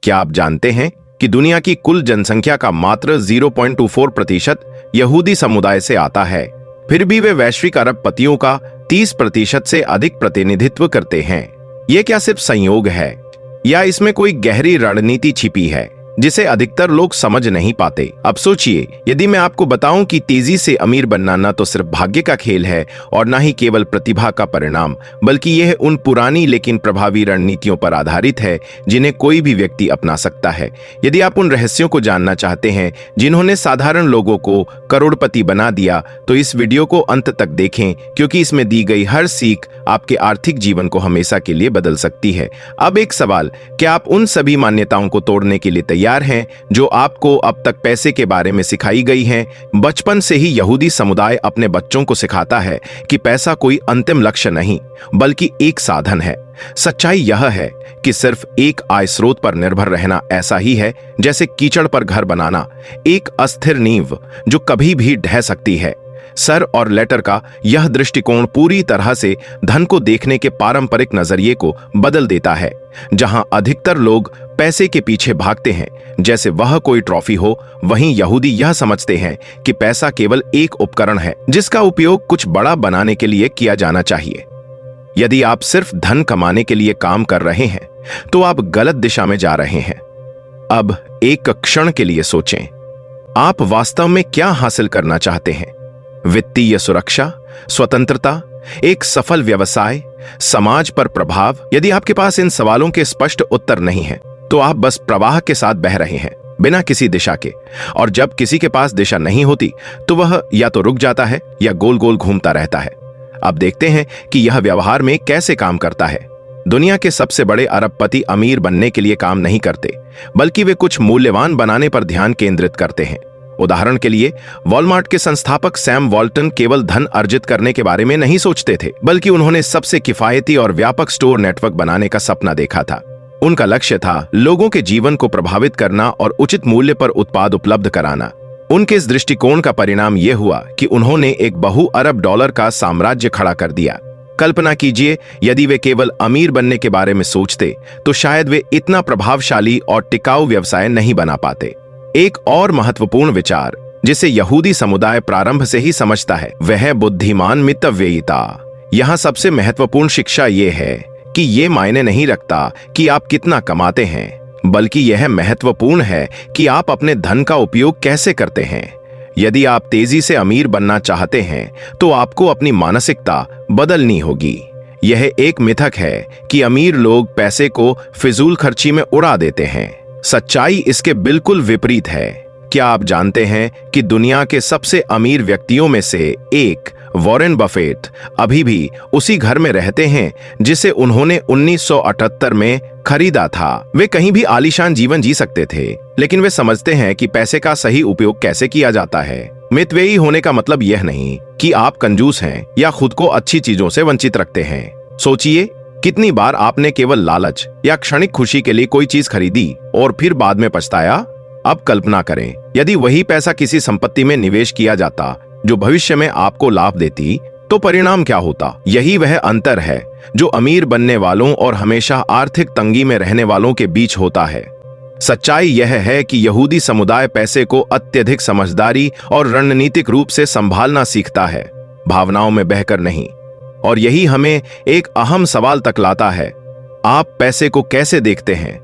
क्या आप जानते हैं कि दुनिया की कुल जनसंख्या का मात्र 0.24% यहूदी समुदाय से आता है, फिर भी वे वैश्विक अरबपतियों का 30% से अधिक प्रतिनिधित्व करते हैं। ये क्या सिर्फ संयोग है या इसमें कोई गहरी रणनीति छिपी है जिसे अधिकतर लोग समझ नहीं पाते? अब सोचिए, यदि मैं आपको बताऊं कि तेजी से अमीर बनना न तो सिर्फ भाग्य का खेल है और न ही केवल प्रतिभा का परिणाम, बल्कि यह उन पुरानी लेकिन प्रभावी रणनीतियों पर आधारित है जिन्हें कोई भी व्यक्ति अपना सकता है। यदि आप उन रहस्यों को जानना चाहते हैं जिन्होंने साधारण लोगों को करोड़पति बना दिया, तो इस वीडियो को अंत तक देखें, क्योंकि इसमें दी गई हर सीख आपके आर्थिक जीवन को हमेशा के लिए बदल सकती है। अब एक सवाल, क्या आप उन सभी मान्यताओं को तोड़ने के लिए तैयार हैं जो आपको अब तक पैसे के बारे में सिखाई गई हैं? बचपन से ही यहूदी समुदाय अपने बच्चों को सिखाता है कि पैसा कोई अंतिम लक्ष्य नहीं, बल्कि एक साधन है। सच्चाई यह है कि सिर्फ एक आय स्रोत पर निर्भर रहना ऐसा ही है जैसे कीचड़ पर घर बनाना, एक अस्थिर नींव जो कभी भी ढह सकती है। सर और लेटर का यह दृष्टिकोण पूरी तरह से धन को देखने के पारंपरिक नजरिए को बदल देता है, जहां अधिकतर लोग पैसे के पीछे भागते हैं जैसे वह कोई ट्रॉफी हो, वहीं यहूदी यह समझते हैं कि पैसा केवल एक उपकरण है जिसका उपयोग कुछ बड़ा बनाने के लिए किया जाना चाहिए। यदि आप सिर्फ धन कमाने के लिए काम कर रहे हैं तो आप गलत दिशा में जा रहे हैं। अब एक क्षण के लिए सोचें, आप वास्तव में क्या हासिल करना चाहते हैं? वित्तीय सुरक्षा, स्वतंत्रता, एक सफल व्यवसाय, समाज पर प्रभाव? यदि आपके पास इन सवालों के स्पष्ट उत्तर नहीं है तो आप बस प्रवाह के साथ बह रहे हैं, बिना किसी दिशा के। और जब किसी के पास दिशा नहीं होती तो वह या तो रुक जाता है या गोल गोल घूमता रहता है। अब देखते हैं कि यह व्यवहार में कैसे काम करता है। दुनिया के सबसे बड़े अरबपति अमीर बनने के लिए काम नहीं करते, बल्कि वे कुछ मूल्यवान बनाने पर ध्यान केंद्रित करते हैं। उदाहरण के लिए, वॉलमार्ट के संस्थापक सैम वॉल्टन केवल धन अर्जित करने के बारे में नहीं सोचते थे, बल्कि उन्होंने सबसे किफायती और व्यापक स्टोर नेटवर्क बनाने का सपना देखा था। उनका लक्ष्य था लोगों के जीवन को प्रभावित करना और उचित मूल्य पर उत्पाद उपलब्ध कराना। उनके इस दृष्टिकोण का परिणाम यह हुआ कि उन्होंने एक बहु अरब डॉलर का साम्राज्य खड़ा कर दिया। कल्पना कीजिए, यदि वे केवल अमीर बनने के बारे में सोचते तो शायद वे इतना प्रभावशाली और टिकाऊ व्यवसाय नहीं बना पाते। एक और महत्वपूर्ण विचार जिसे यहूदी समुदाय प्रारंभ से ही समझता है वह है बुद्धिमान मितव्ययिता। यहाँ सबसे महत्वपूर्ण शिक्षा यह है कि यह मायने नहीं रखता कि आप कितना कमाते हैं, बल्कि यह महत्वपूर्ण है कि आप अपने धन का उपयोग कैसे करते हैं। यदि आप तेजी से अमीर बनना चाहते हैं तो आपको अपनी मानसिकता बदलनी होगी। यह एक मिथक है कि अमीर लोग पैसे को फिजूल खर्ची में उड़ा देते हैं। सच्चाई इसके बिल्कुल विपरीत है। क्या आप जानते हैं कि दुनिया के सबसे अमीर व्यक्तियों में से एक, वॉरेन बफेट, अभी भी उसी घर में रहते हैं जिसे उन्होंने 1978 में खरीदा था। वे कहीं भी आलीशान जीवन जी सकते थे, लेकिन वे समझते हैं कि पैसे का सही उपयोग कैसे किया जाता है। मितव्ययी होने का मतलब यह नहीं कि आप कंजूस हैं या खुद को अच्छी चीजों से वंचित रखते हैं। सोचिए, कितनी बार आपने केवल लालच या क्षणिक खुशी के लिए कोई चीज खरीदी और फिर बाद में पछताया? अब कल्पना करें, यदि वही पैसा किसी संपत्ति में निवेश किया जाता जो भविष्य में आपको लाभ देती, तो परिणाम क्या होता? यही वह अंतर है जो अमीर बनने वालों और हमेशा आर्थिक तंगी में रहने वालों के बीच होता है। सच्चाई यह है कि यहूदी समुदाय पैसे को अत्यधिक समझदारी और रणनीतिक रूप से संभालना सीखता है, भावनाओं में बहकर नहीं। और यही हमें एक अहम सवाल तक लाता है, आप पैसे को कैसे देखते हैं?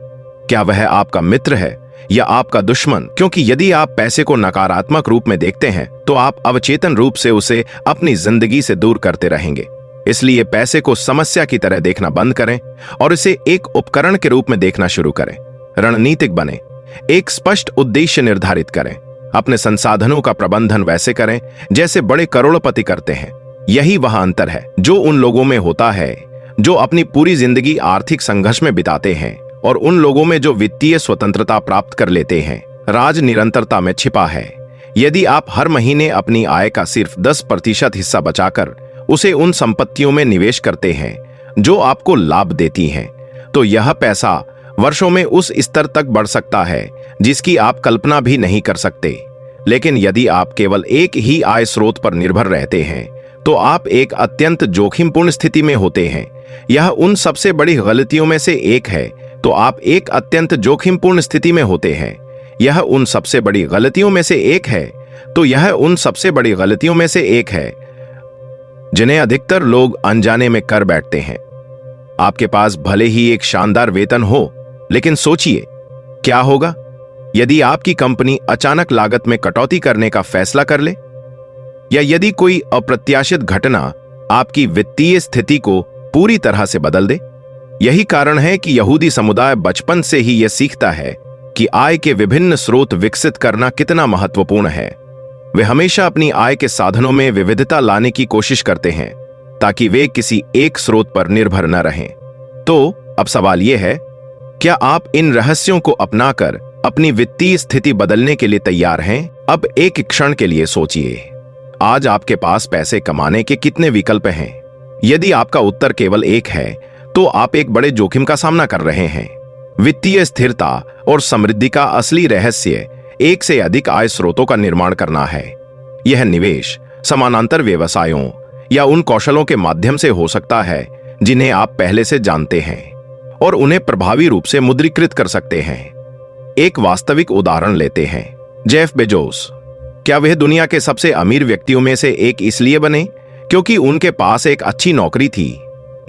क्या वह आपका मित्र है या आपका दुश्मन? क्योंकि यदि आप पैसे को नकारात्मक रूप में देखते हैं तो आप अवचेतन रूप से उसे अपनी जिंदगी से दूर करते रहेंगे। इसलिए पैसे को समस्या की तरह देखना बंद करें और इसे एक उपकरण के रूप में देखना शुरू करें। रणनीतिक बने, एक स्पष्ट उद्देश्य निर्धारित करें, अपने संसाधनों का प्रबंधन वैसे करें जैसे बड़े करोड़पति करते हैं। यही वह अंतर है जो उन लोगों में होता है जो अपनी पूरी जिंदगी आर्थिक संघर्ष में बिताते हैं और उन लोगों में जो वित्तीय स्वतंत्रता प्राप्त कर लेते हैं। राज निरंतरता में छिपा है। यदि आप हर महीने अपनी आय का सिर्फ 10% हिस्सा बचाकर उसे उन संपत्तियों में निवेश करते हैं जो आपको लाभ देती हैं, तो यह पैसा वर्षों में उस स्तर तक बढ़ सकता है जिसकी आप कल्पना भी नहीं कर सकते। लेकिन यदि आप केवल एक ही आय स्रोत पर निर्भर रहते हैं तो आप एक अत्यंत जोखिमपूर्ण स्थिति में होते हैं। यह उन सबसे बड़ी गलतियों में से एक है तो आप एक अत्यंत जोखिमपूर्ण स्थिति में होते हैं। यह उन सबसे बड़ी गलतियों में से एक है जिन्हें अधिकतर लोग अनजाने में कर बैठते हैं। आपके पास भले ही एक शानदार वेतन हो, लेकिन सोचिए क्या होगा यदि आपकी कंपनी अचानक लागत में कटौती करने का फैसला कर ले, या यदि कोई अप्रत्याशित घटना आपकी वित्तीय स्थिति को पूरी तरह से बदल दे। यही कारण है कि यहूदी समुदाय बचपन से ही यह सीखता है कि आय के विभिन्न स्रोत विकसित करना कितना महत्वपूर्ण है। वे हमेशा अपनी आय के साधनों में विविधता लाने की कोशिश करते हैं ताकि वे किसी एक स्रोत पर निर्भर न रहें। तो अब सवाल यह है, क्या आप इन रहस्यों को अपनाकर अपनी वित्तीय स्थिति बदलने के लिए तैयार हैं? अब एक क्षण के लिए सोचिए, आज आपके पास पैसे कमाने के कितने विकल्प हैं? यदि आपका उत्तर केवल एक है, तो आप एक बड़े जोखिम का सामना कर रहे हैं। वित्तीय स्थिरता और समृद्धि का असली रहस्य एक से अधिक आय स्रोतों का निर्माण करना है। यह निवेश, समानांतर व्यवसायों या उन कौशलों के माध्यम से हो सकता है जिन्हें आप पहले से जानते हैं और उन्हें प्रभावी रूप से मुद्रीकृत कर सकते हैं। एक वास्तविक उदाहरण लेते हैं, जेफ बेजोस। क्या वह दुनिया के सबसे अमीर व्यक्तियों में से एक इसलिए बने क्योंकि उनके पास एक अच्छी नौकरी थी?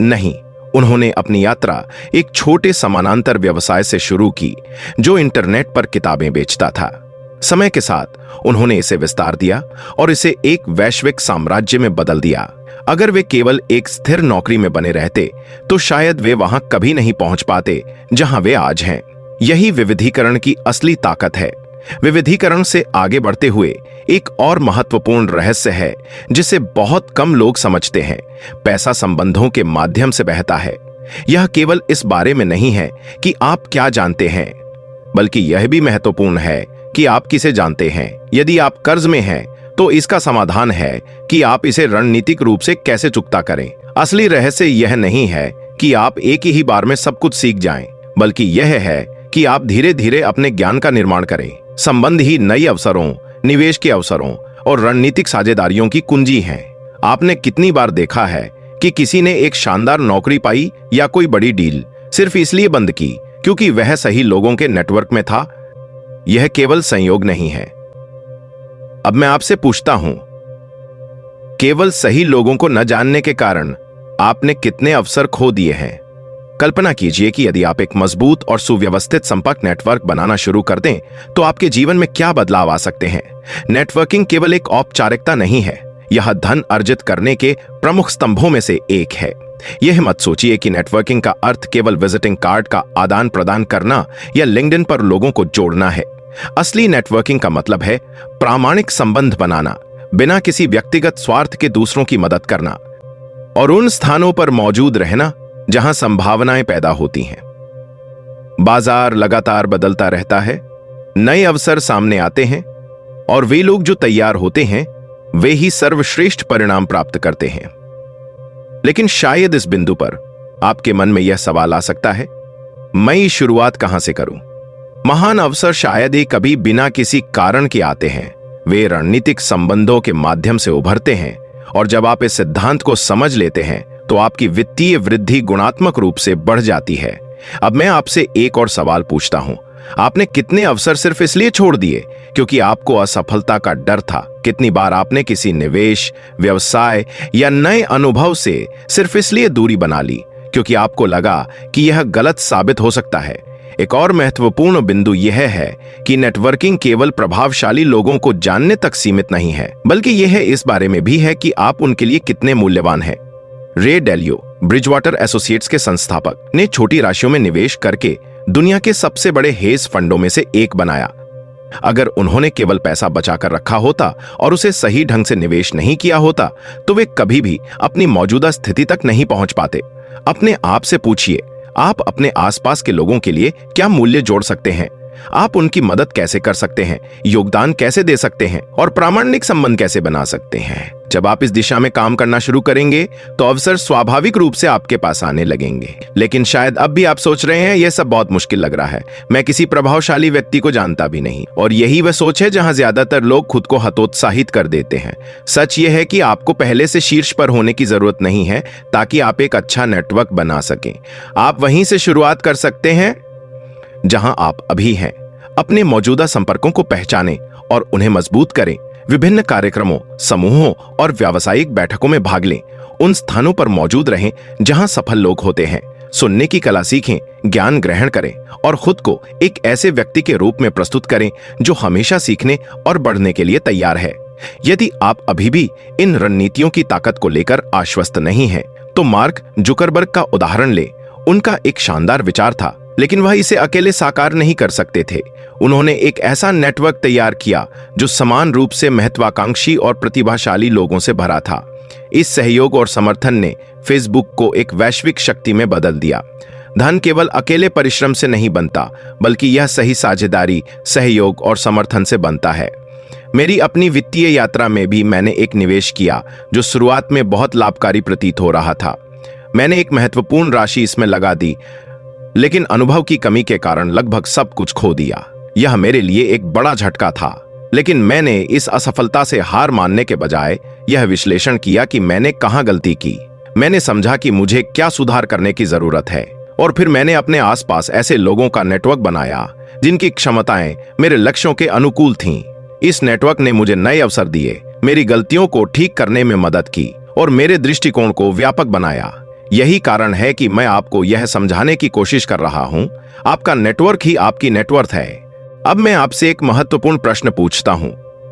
नहीं, उन्होंने अपनी यात्रा एक छोटे समानांतर व्यवसाय से शुरू की जो इंटरनेट पर किताबें बेचता था। समय के साथ उन्होंने इसे विस्तार दिया और इसे एक वैश्विक साम्राज्य में बदल दिया। अगर वे केवल एक स्थिर नौकरी में बने रहते तो शायद वे वहां कभी नहीं पहुंच पाते जहां वे आज हैं। यही विविधीकरण की असली ताकत है। विविधीकरण से आगे बढ़ते हुए एक और महत्वपूर्ण रहस्य है जिसे बहुत कम लोग समझते हैं। पैसा संबंधों के माध्यम से बहता है। यह केवल इस बारे में नहीं है कि आप क्या जानते हैं, बल्कि यह भी महत्वपूर्ण है कि आप किसे जानते हैं। यदि आप कर्ज में हैं, तो इसका समाधान है कि आप इसे रणनीतिक रूप से कैसे चुकता करें। असली रहस्य यह नहीं है कि आप एक ही बार में सब कुछ सीख जाएं, बल्कि यह है कि आप धीरे धीरे अपने ज्ञान का निर्माण करें। संबंध ही नए अवसरों, निवेश के अवसरों और रणनीतिक साझेदारियों की कुंजी हैं। आपने कितनी बार देखा है कि किसी ने एक शानदार नौकरी पाई या कोई बड़ी डील सिर्फ इसलिए बंद की क्योंकि वह सही लोगों के नेटवर्क में था? यह केवल संयोग नहीं है। अब मैं आपसे पूछता हूं, केवल सही लोगों को न जानने के कारण आपने कितने अवसर खो दिए हैं? कल्पना कीजिए कि यदि आप एक मजबूत और सुव्यवस्थित संपर्क नेटवर्क बनाना शुरू कर दें तो आपके जीवन में क्या बदलाव आ सकते हैं। नेटवर्किंग केवल एक औपचारिकता नहीं है, यह धन अर्जित करने के प्रमुख स्तंभों में से एक है। यह मत सोचिए कि नेटवर्किंग का अर्थ केवल विजिटिंग कार्ड का आदान प्रदान करना या लिंक्डइन पर लोगों को जोड़ना है। असली नेटवर्किंग का मतलब है प्रामाणिक संबंध बनाना, बिना किसी व्यक्तिगत स्वार्थ के दूसरों की मदद करना और उन स्थानों पर मौजूद रहना जहां संभावनाएं पैदा होती हैं। बाजार लगातार बदलता रहता है, नए अवसर सामने आते हैं और वे लोग जो तैयार होते हैं वे ही सर्वश्रेष्ठ परिणाम प्राप्त करते हैं। लेकिन शायद इस बिंदु पर आपके मन में यह सवाल आ सकता है, मैं शुरुआत कहां से करूं? महान अवसर शायद ही कभी बिना किसी कारण के आते हैं, वे रणनीतिक संबंधों के माध्यम से उभरते हैं और जब आप इस सिद्धांत को समझ लेते हैं तो आपकी वित्तीय वृद्धि गुणात्मक रूप से बढ़ जाती है। अब मैं आपसे एक और सवाल पूछता हूं, आपने कितने अवसर सिर्फ इसलिए छोड़ दिए क्योंकि आपको असफलता का डर था? कितनी बार आपने किसी निवेश, व्यवसाय या नए अनुभव से सिर्फ इसलिए दूरी बना ली क्योंकि आपको लगा कि यह गलत साबित हो सकता है? एक और महत्वपूर्ण बिंदु यह है कि नेटवर्किंग केवल प्रभावशाली लोगों को जानने तक सीमित नहीं है, बल्कि यह इस बारे में भी है कि आप उनके लिए कितने मूल्यवान हैं। रे डेलियो, ब्रिजवाटर एसोसिएट्स के संस्थापक, ने छोटी राशियों में निवेश करके दुनिया के सबसे बड़े हेज फंडों में से एक बनाया। अगर उन्होंने केवल पैसा बचाकर रखा होता और उसे सही ढंग से निवेश नहीं किया होता तो वे कभी भी अपनी मौजूदा स्थिति तक नहीं पहुंच पाते। अपने आप से पूछिए, आप अपने आसपास के लोगों के लिए क्या मूल्य जोड़ सकते हैं? आप उनकी मदद कैसे कर सकते हैं, योगदान कैसे दे सकते हैं और प्रामाणिक संबंध कैसे बना सकते हैं? जब आप इस दिशा में काम करना शुरू करेंगे तो अवसर स्वाभाविक रूप से आपके पास आने लगेंगे। लेकिन शायद अब भी आप सोच रहे हैं यह सब बहुत मुश्किल लग रहा है, मैं किसी प्रभावशाली व्यक्ति को जानता भी नहीं। और यही वह सोच है जहां ज्यादातर लोग खुद को हतोत्साहित कर देते हैं। सच यह है कि आपको पहले से शीर्ष पर होने की जरूरत नहीं है ताकि आप एक अच्छा नेटवर्क बना सकें। आप वहीं से शुरुआत कर सकते हैं जहां आप अभी हैं। अपने मौजूदा संपर्कों को पहचानें और उन्हें मजबूत करें। विभिन्न कार्यक्रमों, समूहों और व्यावसायिक बैठकों में भाग लें। उन स्थानों पर मौजूद रहें जहां सफल लोग होते हैं। सुनने की कला सीखें, ज्ञान ग्रहण करें और खुद को एक ऐसे व्यक्ति के रूप में प्रस्तुत करें जो हमेशा सीखने और बढ़ने के लिए तैयार है। यदि आप अभी भी इन रणनीतियों की ताकत को लेकर आश्वस्त नहीं हैं, तो मार्क जुकरबर्ग का उदाहरण ले। उनका एक शानदार विचार था, लेकिन वह इसे अकेले साकार नहीं कर सकते थे। उन्होंने एक ऐसा नेटवर्क तैयार किया जो समान रूप से महत्वाकांक्षी और प्रतिभाशाली लोगों से भरा था। इस सहयोग और समर्थन ने फेसबुक को एक वैश्विक शक्ति में बदल दिया। धन केवल अकेले परिश्रम से नहीं बनता, बल्कि यह सही साझेदारी, सहयोग और समर्थन से बनता है। मेरी अपनी वित्तीय यात्रा में भी मैंने एक निवेश किया जो शुरुआत में बहुत लाभकारी प्रतीत हो रहा था। मैंने एक महत्वपूर्ण राशि इसमें लगा दी, लेकिन अनुभव की कमी के कारण लगभग सब कुछ खो दिया। यह मेरे लिए एक बड़ा झटका था, लेकिन मैंने इस असफलता से हार मानने के बजाय यह विश्लेषण किया कि मैंने कहां गलती की। मैंने समझा कि मुझे क्या सुधार करने की जरूरत है, और फिर मैंने अपने आसपास ऐसे लोगों का नेटवर्क बनाया जिनकी क्षमताएं मेरे लक्ष्यों के अनुकूल थीं। इस नेटवर्क ने मुझे नए अवसर दिए, मेरी गलतियों को ठीक करने में मदद की और मेरे दृष्टिकोण को व्यापक बनाया। यही कारण है कि मैं आपको यह समझाने की कोशिश कर रहा हूं, आपका नेटवर्क ही आपकी नेटवर्थ है। अब मैं आपसे एक महत्वपूर्ण प्रश्न पूछता हूं।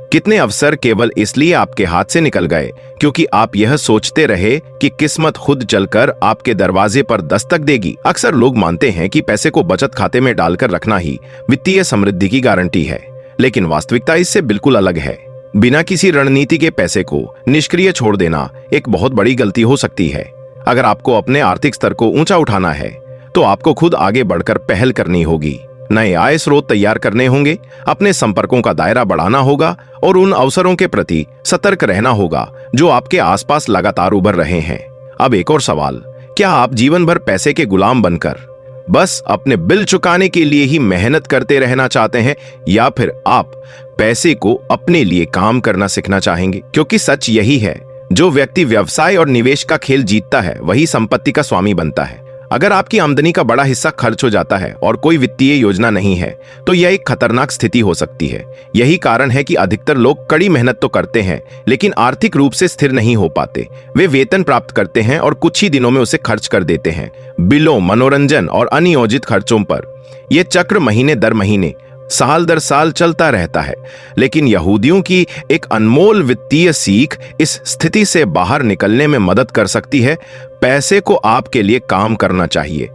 कितने अवसर केवल इसलिए आपके हाथ से निकल गए क्योंकि आप यह सोचते रहे कि किस्मत खुद चलकर आपके दरवाजे पर दस्तक देगी? अक्सर लोग मानते हैं कि पैसे को बचत खाते में डालकर रखना ही वित्तीय समृद्धि की गारंटी है, लेकिन वास्तविकता इससे बिल्कुल अलग है। बिना किसी रणनीति के पैसे को निष्क्रिय छोड़ देना एक बहुत बड़ी गलती हो सकती है। अगर आपको अपने आर्थिक स्तर को ऊंचा उठाना है, तो आपको खुद आगे बढ़कर पहल करनी होगी। नए आय स्रोत तैयार करने होंगे, अपने संपर्कों का दायरा बढ़ाना होगा और उन अवसरों के प्रति सतर्क रहना होगा जो आपके आसपास लगातार उभर रहे हैं। अब एक और सवाल, क्या आप जीवन भर पैसे के गुलाम बनकर बस अपने बिल चुकाने के लिए ही मेहनत करते रहना चाहते हैं, या फिर आप पैसे को अपने लिए काम करना सीखना चाहेंगे? क्योंकि सच यही है, जो व्यक्ति व्यवसाय और निवेश का खेल जीतता है वही संपत्ति का स्वामी बनता है। अगर आपकी आमदनी का बड़ा हिस्सा खर्च हो जाता है और कोई वित्तीय योजना नहीं है, तो यह एक खतरनाक स्थिति हो सकती है। यही कारण है कि अधिकतर लोग कड़ी मेहनत तो करते हैं, लेकिन आर्थिक रूप से स्थिर नहीं हो पाते। वे वेतन प्राप्त करते हैं और कुछ ही दिनों में उसे खर्च कर देते हैं, बिलों, मनोरंजन और अनियोजित खर्चों पर। यह चक्र महीने दर महीने, साल दर साल चलता रहता है। लेकिन यहूदियों की एक अनमोल वित्तीय सीख इस स्थिति से बाहर निकलने में मदद कर सकती है। पैसे को आपके लिए काम करना चाहिए,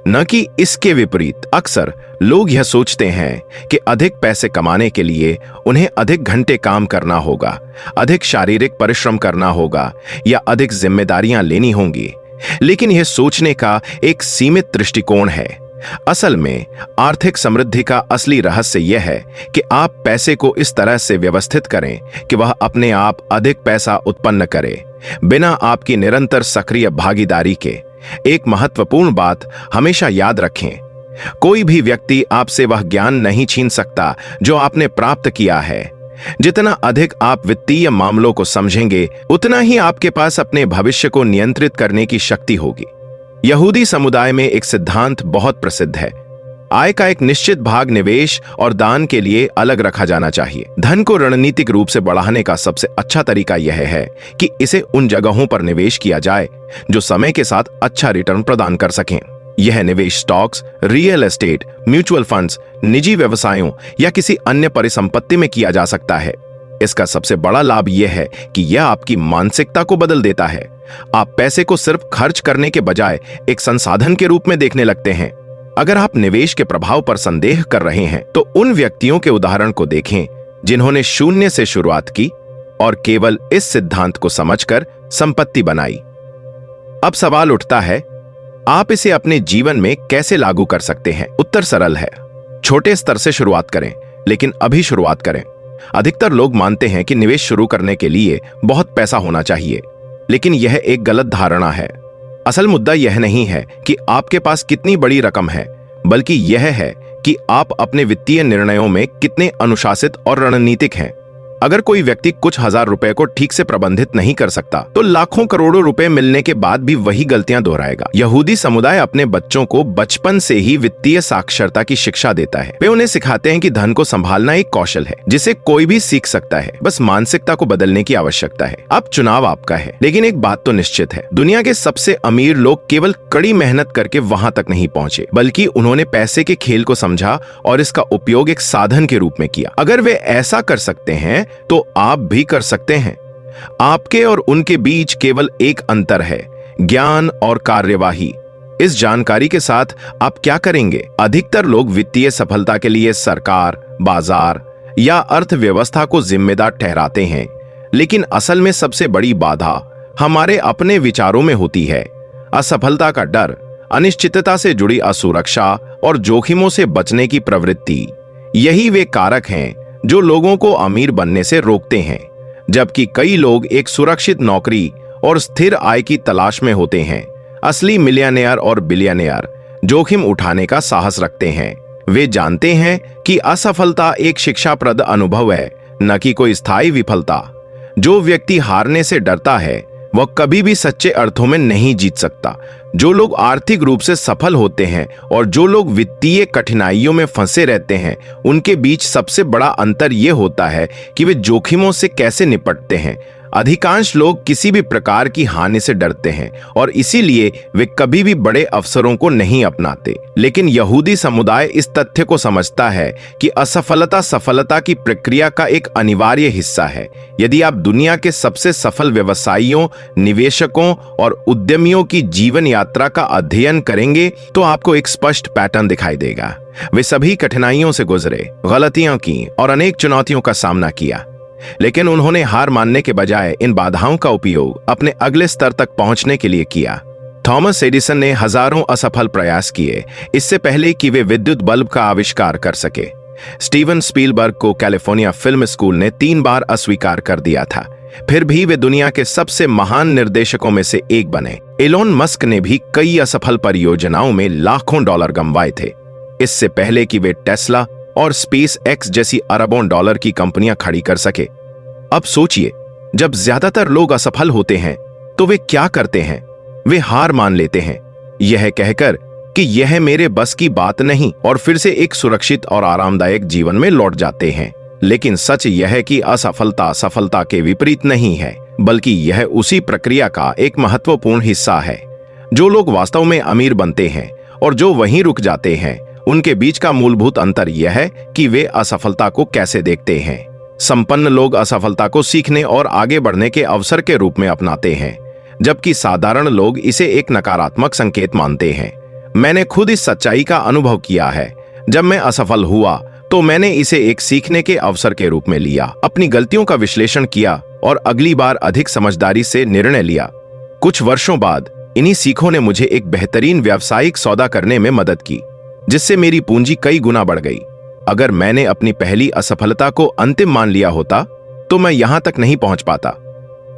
न कि इसके विपरीत। अक्सर लोग यह सोचते हैं कि अधिक पैसे कमाने के लिए उन्हें अधिक घंटे काम करना होगा, अधिक शारीरिक परिश्रम करना होगा या अधिक जिम्मेदारियां लेनी होंगी। लेकिन यह सोचने का एक सीमित दृष्टिकोण है। असल में आर्थिक समृद्धि का असली रहस्य यह है कि आप पैसे को इस तरह से व्यवस्थित करें कि वह अपने आप अधिक पैसा उत्पन्न करे, बिना आपकी निरंतर सक्रिय भागीदारी के। एक महत्वपूर्ण बात हमेशा याद रखें, कोई भी व्यक्ति आपसे वह ज्ञान नहीं छीन सकता जो आपने प्राप्त किया है। जितना अधिक आप वित्तीय मामलों को समझेंगे, उतना ही आपके पास अपने भविष्य को नियंत्रित करने की शक्ति होगी। यहूदी समुदाय में एक सिद्धांत बहुत प्रसिद्ध है, आय का एक निश्चित भाग निवेश और दान के लिए अलग रखा जाना चाहिए। धन को रणनीतिक रूप से बढ़ाने का सबसे अच्छा तरीका यह है कि इसे उन जगहों पर निवेश किया जाए जो समय के साथ अच्छा रिटर्न प्रदान कर सकें। यह निवेश stocks, real estate, mutual funds, निजी व्यवसायों या किसी अन्य परिसंपत्ति में किया जा सकता है। इसका सबसे बड़ा लाभ यह है कि यह आपकी मानसिकता को बदल देता है। आप पैसे को सिर्फ खर्च करने के बजाय एक संसाधन के रूप में देखने लगते हैं। अगर आप निवेश के प्रभाव पर संदेह कर रहे हैं, तो उन व्यक्तियों के उदाहरण को देखें जिन्होंने शून्य से शुरुआत की और केवल इस सिद्धांत को समझकर संपत्ति बनाई। अब सवाल उठता है, आप इसे अपने जीवन में कैसे लागू कर सकते हैं? उत्तर सरल है, छोटे स्तर से शुरुआत करें, लेकिन अभी शुरुआत करें। अधिकतर लोग मानते हैं कि निवेश शुरू करने के लिए बहुत पैसा होना चाहिए, लेकिन यह एक गलत धारणा है। असल मुद्दा यह नहीं है कि आपके पास कितनी बड़ी रकम है, बल्कि यह है कि आप अपने वित्तीय निर्णयों में कितने अनुशासित और रणनीतिक हैं। अगर कोई व्यक्ति कुछ हजार रुपए को ठीक से प्रबंधित नहीं कर सकता तो लाखों करोड़ों रुपए मिलने के बाद भी वही गलतियां दोहराएगा। यहूदी समुदाय अपने बच्चों को बचपन से ही वित्तीय साक्षरता की शिक्षा देता है। वे उन्हें सिखाते हैं कि धन को संभालना एक कौशल है जिसे कोई भी सीख सकता है, बस मानसिकता को बदलने की आवश्यकता है। अब चुनाव आपका है, लेकिन एक बात तो निश्चित है, दुनिया के सबसे अमीर लोग केवल कड़ी मेहनत करके वहां तक नहीं पहुंचे, बल्कि उन्होंने पैसे के खेल को समझा और इसका उपयोग एक साधन के रूप में किया। अगर वे ऐसा कर सकते हैं तो आप भी कर सकते हैं। आपके और उनके बीच केवल एक अंतर है, ज्ञान और कार्यवाही। इस जानकारी के साथ आप क्या करेंगे? अधिकतर लोग वित्तीय सफलता के लिए सरकार, बाजार या अर्थव्यवस्था को जिम्मेदार ठहराते हैं, लेकिन असल में सबसे बड़ी बाधा हमारे अपने विचारों में होती है। असफलता का डर, अनिश्चितता से जुड़ी असुरक्षा और जोखिमों से बचने की प्रवृत्ति, यही वे कारक हैं जो लोगों को अमीर बनने से रोकते हैं, जबकि कई लोग एक सुरक्षित नौकरी और स्थिर आय की तलाश में होते हैं। असली मिलियनेयर और बिलियनेयर जोखिम उठाने का साहस रखते हैं। वे जानते हैं कि असफलता एक शिक्षाप्रद अनुभव है, न कि कोई स्थायी विफलता। जो व्यक्ति हारने से डरता है वह कभी भी सच्चे अर्थों में नहीं जीत सकता। जो लोग आर्थिक रूप से सफल होते हैं और जो लोग वित्तीय कठिनाइयों में फंसे रहते हैं, उनके बीच सबसे बड़ा अंतर यह होता है कि वे जोखिमों से कैसे निपटते हैं। अधिकांश लोग किसी भी प्रकार की हानि से डरते हैं और इसीलिए वे कभी भी बड़े अवसरों को नहीं अपनाते। लेकिन यहूदी समुदाय इस तथ्य को समझता है कि असफलता सफलता की प्रक्रिया का एक अनिवार्य हिस्सा है। यदि आप दुनिया के सबसे सफल व्यवसायियों, निवेशकों और उद्यमियों की जीवन यात्रा का अध्ययन करेंगे तो आपको एक स्पष्ट पैटर्न दिखाई देगा। वे सभी कठिनाइयों से गुजरे, गलतियां की और अनेक चुनौतियों का सामना किया, लेकिन उन्होंने हार मानने के बजाय इन बाधाओं का उपयोग अपने अगले स्तर तक पहुंचने के लिए किया। थॉमस एडिसन ने हजारों असफल प्रयास किए इससे पहले कि वे विद्युत बल्ब का आविष्कार कर सके। स्टीवन स्पीलबर्ग को कैलिफोर्निया फिल्म स्कूल ने 3 बार अस्वीकार कर दिया था, फिर भी वे दुनिया के सबसे महान निर्देशकों में से एक बने। एलोन मस्क ने भी कई असफल परियोजनाओं में लाखों डॉलर गंवाए थे, इससे पहले कि वे टेस्ला और स्पेस एक्स जैसी अरबों डॉलर की कंपनियां खड़ी कर सके। अब सोचिए, जब ज्यादातर लोग असफल होते हैं तो वे क्या करते हैं? वे हार मान लेते हैं, यह कहकर कि यह मेरे बस की बात नहीं, और फिर से एक सुरक्षित और आरामदायक जीवन में लौट जाते हैं। लेकिन सच यह है कि असफलता सफलता के विपरीत नहीं है, बल्कि यह उसी प्रक्रिया का एक महत्वपूर्ण हिस्सा है। जो लोग वास्तव में अमीर बनते हैं और जो वहीं रुक जाते हैं, उनके बीच का मूलभूत अंतर यह है कि वे असफलता को कैसे देखते हैं। संपन्न लोग असफलता को सीखने और आगे बढ़ने के अवसर के रूप में अपनाते हैं, जबकि साधारण लोग इसे एक नकारात्मक संकेत मानते हैं। मैंने खुद इस सच्चाई का अनुभव किया है। जब मैं असफल हुआ तो मैंने इसे एक सीखने के अवसर के रूप में लिया, अपनी गलतियों का विश्लेषण किया और अगली बार अधिक समझदारी से निर्णय लिया। कुछ वर्षों बाद इन्हीं सीखों ने मुझे एक बेहतरीन व्यावसायिक सौदा करने में मदद की, जिससे मेरी पूंजी कई गुना बढ़ गई। अगर मैंने अपनी पहली असफलता को अंतिम मान लिया होता तो मैं यहां तक नहीं पहुंच पाता।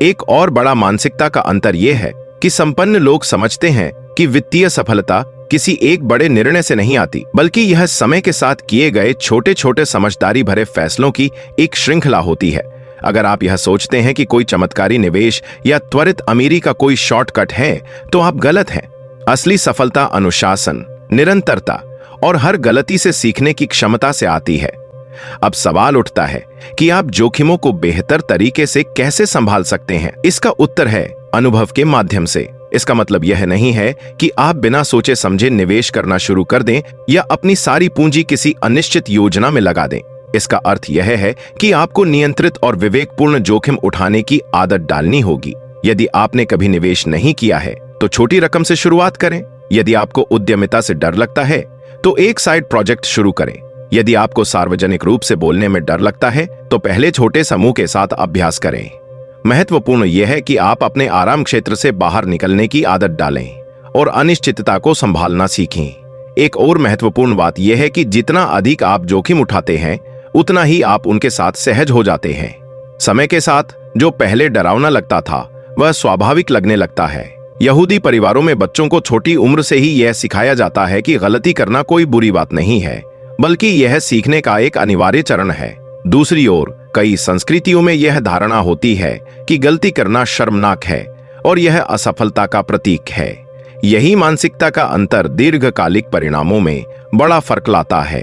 एक और बड़ा मानसिकता का अंतर यह है कि संपन्न लोग समझते हैं कि वित्तीय सफलता किसी एक बड़े निर्णय से नहीं आती, बल्कि यह समय के साथ किए गए छोटे छोटे समझदारी भरे फैसलों की एक श्रृंखला होती है। अगर आप यह सोचते हैं कि कोई चमत्कारी निवेश या त्वरित अमीरी का कोई शॉर्टकट है तो आप गलत हैं। असली सफलता अनुशासन, निरंतरता और हर गलती से सीखने की क्षमता से आती है। अब सवाल उठता है कि आप जोखिमों को बेहतर तरीके से कैसे संभाल सकते हैं? इसका उत्तर है अनुभव के माध्यम से। इसका मतलब यह नहीं है कि आप बिना सोचे समझे निवेश करना शुरू कर दें या अपनी सारी पूंजी किसी अनिश्चित योजना में लगा दें। इसका अर्थ यह है कि आपको नियंत्रित और विवेकपूर्ण जोखिम उठाने की आदत डालनी होगी। यदि आपने कभी निवेश नहीं किया है तो छोटी रकम से शुरुआत करें। यदि आपको उद्यमिता से डर लगता है तो एक साइड प्रोजेक्ट शुरू करें। यदि आपको सार्वजनिक रूप से बोलने में डर लगता है तो पहले छोटे समूह के साथ अभ्यास करें। महत्वपूर्ण यह है कि आप अपने आराम क्षेत्र से बाहर निकलने की आदत डालें और अनिश्चितता को संभालना सीखें। एक और महत्वपूर्ण बात यह है कि जितना अधिक आप जोखिम उठाते हैं, उतना ही आप उनके साथ सहज हो जाते हैं। समय के साथ जो पहले डरावना लगता था वह स्वाभाविक लगने लगता है। यहूदी परिवारों में बच्चों को छोटी उम्र से ही यह सिखाया जाता है कि गलती करना कोई बुरी बात नहीं है, बल्कि यह सीखने का एक अनिवार्य चरण है। दूसरी ओर कई संस्कृतियों में यह धारणा होती है कि गलती करना शर्मनाक है और यह असफलता का प्रतीक है। यही मानसिकता का अंतर दीर्घकालिक परिणामों में बड़ा फर्क लाता है।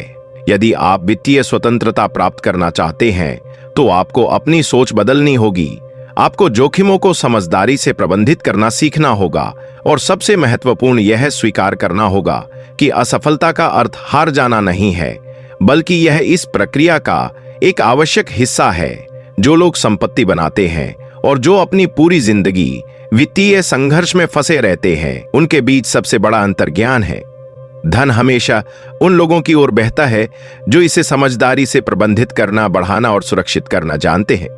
यदि आप वित्तीय स्वतंत्रता प्राप्त करना चाहते हैं तो आपको अपनी सोच बदलनी होगी। आपको जोखिमों को समझदारी से प्रबंधित करना सीखना होगा और सबसे महत्वपूर्ण यह स्वीकार करना होगा कि असफलता का अर्थ हार जाना नहीं है, बल्कि यह इस प्रक्रिया का एक आवश्यक हिस्सा है। जो लोग संपत्ति बनाते हैं और जो अपनी पूरी जिंदगी वित्तीय संघर्ष में फंसे रहते हैं, उनके बीच सबसे बड़ा अंतर ज्ञान है। धन हमेशा उन लोगों की ओर बहता है जो इसे समझदारी से प्रबंधित करना, बढ़ाना और सुरक्षित करना जानते हैं।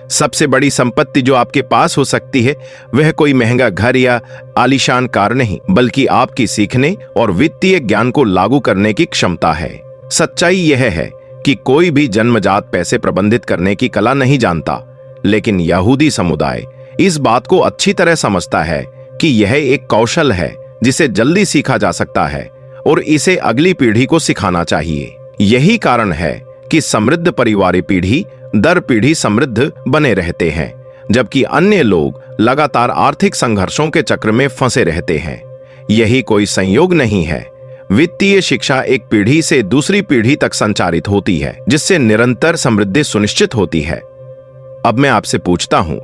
सबसे बड़ी संपत्ति जो आपके पास हो सकती है वह कोई महंगा घर या आलीशान कार नहीं, बल्कि आपकी सीखने और वित्तीय ज्ञान को लागू करने की क्षमता है। सच्चाई यह है कि कोई भी जन्मजात पैसे प्रबंधित करने की कला नहीं जानता, लेकिन यहूदी समुदाय इस बात को अच्छी तरह समझता है कि यह एक कौशल है जिसे जल्दी सीखा जा सकता है और इसे अगली पीढ़ी को सिखाना चाहिए। यही कारण है कि समृद्ध परिवार पीढ़ी दर पीढ़ी समृद्ध बने रहते हैं, जबकि अन्य लोग लगातार आर्थिक संघर्षों के चक्र में फंसे रहते हैं। यही कोई संयोग नहीं है। वित्तीय शिक्षा एक पीढ़ी से दूसरी पीढ़ी तक संचारित होती है, जिससे निरंतर समृद्धि सुनिश्चित होती है। अब मैं आपसे पूछता हूं,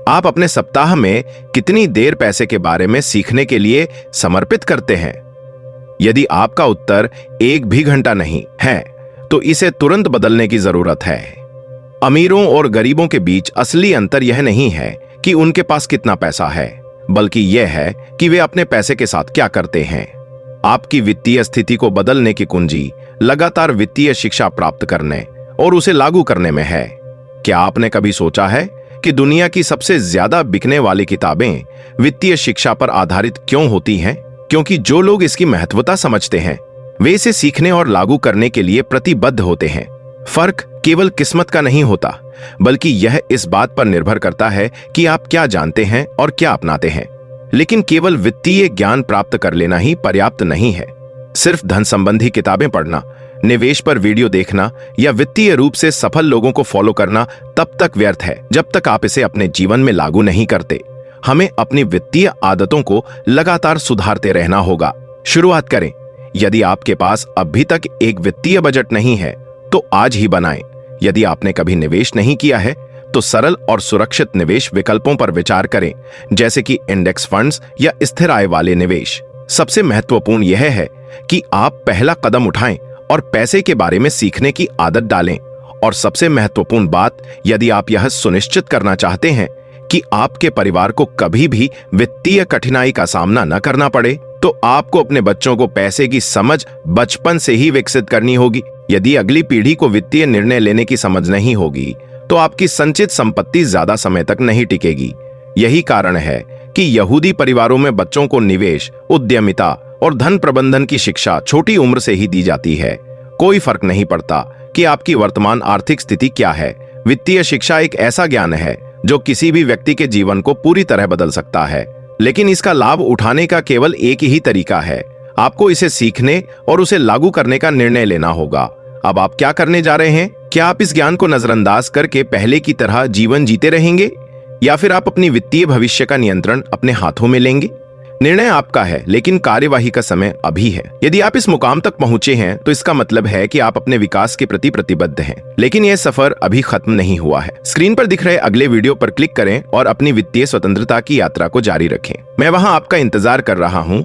आप अपने सप्ताह में कितनी देर पैसे के बारे में सीखने के लिए समर्पित करते हैं? यदि आपका उत्तर 1 भी घंटा नहीं है तो इसे तुरंत बदलने की जरूरत है। अमीरों और गरीबों के बीच असली अंतर यह नहीं है कि उनके पास कितना पैसा है, बल्कि यह है कि वे अपने पैसे के साथ क्या करते हैं। आपकी वित्तीय स्थिति को बदलने की कुंजी लगातार वित्तीय शिक्षा प्राप्त करने और उसे लागू करने में है। क्या आपने कभी सोचा है कि दुनिया की सबसे ज्यादा बिकने वाली किताबें वित्तीय शिक्षा पर आधारित क्यों होती हैं? क्योंकि जो लोग इसकी महत्वता समझते हैं वे इसे सीखने और लागू करने के लिए प्रतिबद्ध होते हैं। फर्क केवल किस्मत का नहीं होता, बल्कि यह इस बात पर निर्भर करता है कि आप क्या जानते हैं और क्या अपनाते हैं। लेकिन केवल वित्तीय ज्ञान प्राप्त कर लेना ही पर्याप्त नहीं है। सिर्फ धन संबंधी किताबें पढ़ना, निवेश पर वीडियो देखना या वित्तीय रूप से सफल लोगों को फॉलो करना तब तक व्यर्थ है जब तक आप इसे अपने जीवन में लागू नहीं करते। हमें अपनी वित्तीय आदतों को लगातार सुधारते रहना होगा। शुरुआत करें। यदि आपके पास अभी तक एक वित्तीय बजट नहीं है तो आज ही बनाएं। यदि आपने कभी निवेश नहीं किया है तो सरल और सुरक्षित निवेश विकल्पों पर विचार करें, जैसे कि इंडेक्स फंड्स या स्थिर आय वाले निवेश। सबसे महत्वपूर्ण यह है कि आप पहला कदम उठाएं और पैसे के बारे में सीखने की आदत डालें। और सबसे महत्वपूर्ण बात, यदि आप यह सुनिश्चित करना चाहते हैं कि आपके परिवार को कभी भी वित्तीय कठिनाई का सामना न करना पड़े, तो आपको अपने बच्चों को पैसे की समझ बचपन से ही विकसित करनी होगी। यदि अगली पीढ़ी को वित्तीय निर्णय लेने की समझ नहीं होगी तो आपकी संचित संपत्ति ज्यादा समय तक नहीं टिकेगी। यही कारण है कि यहूदी परिवारों में बच्चों को निवेश, उद्यमिता और धन प्रबंधन की शिक्षा छोटी उम्र से ही दी जाती है। कोई फर्क नहीं पड़ता कि आपकी वर्तमान आर्थिक स्थिति क्या है। वित्तीय शिक्षा एक ऐसा ज्ञान है जो किसी भी व्यक्ति के जीवन को पूरी तरह बदल सकता है, लेकिन इसका लाभ उठाने का केवल एक ही तरीका है। आपको इसे सीखने और उसे लागू करने का निर्णय लेना होगा। अब आप क्या करने जा रहे हैं? क्या आप इस ज्ञान को नजरअंदाज करके पहले की तरह जीवन जीते रहेंगे, या फिर आप अपनी वित्तीय भविष्य का नियंत्रण अपने हाथों में लेंगे? निर्णय आपका है, लेकिन कार्यवाही का समय अभी है। यदि आप इस मुकाम तक पहुंचे हैं तो इसका मतलब है कि आप अपने विकास के प्रति प्रतिबद्ध हैं, लेकिन यह सफर अभी खत्म नहीं हुआ है। स्क्रीन पर दिख रहे अगले वीडियो पर क्लिक करें और अपनी वित्तीय स्वतंत्रता की यात्रा को जारी रखें। मैं वहां आपका इंतजार कर रहा हूं।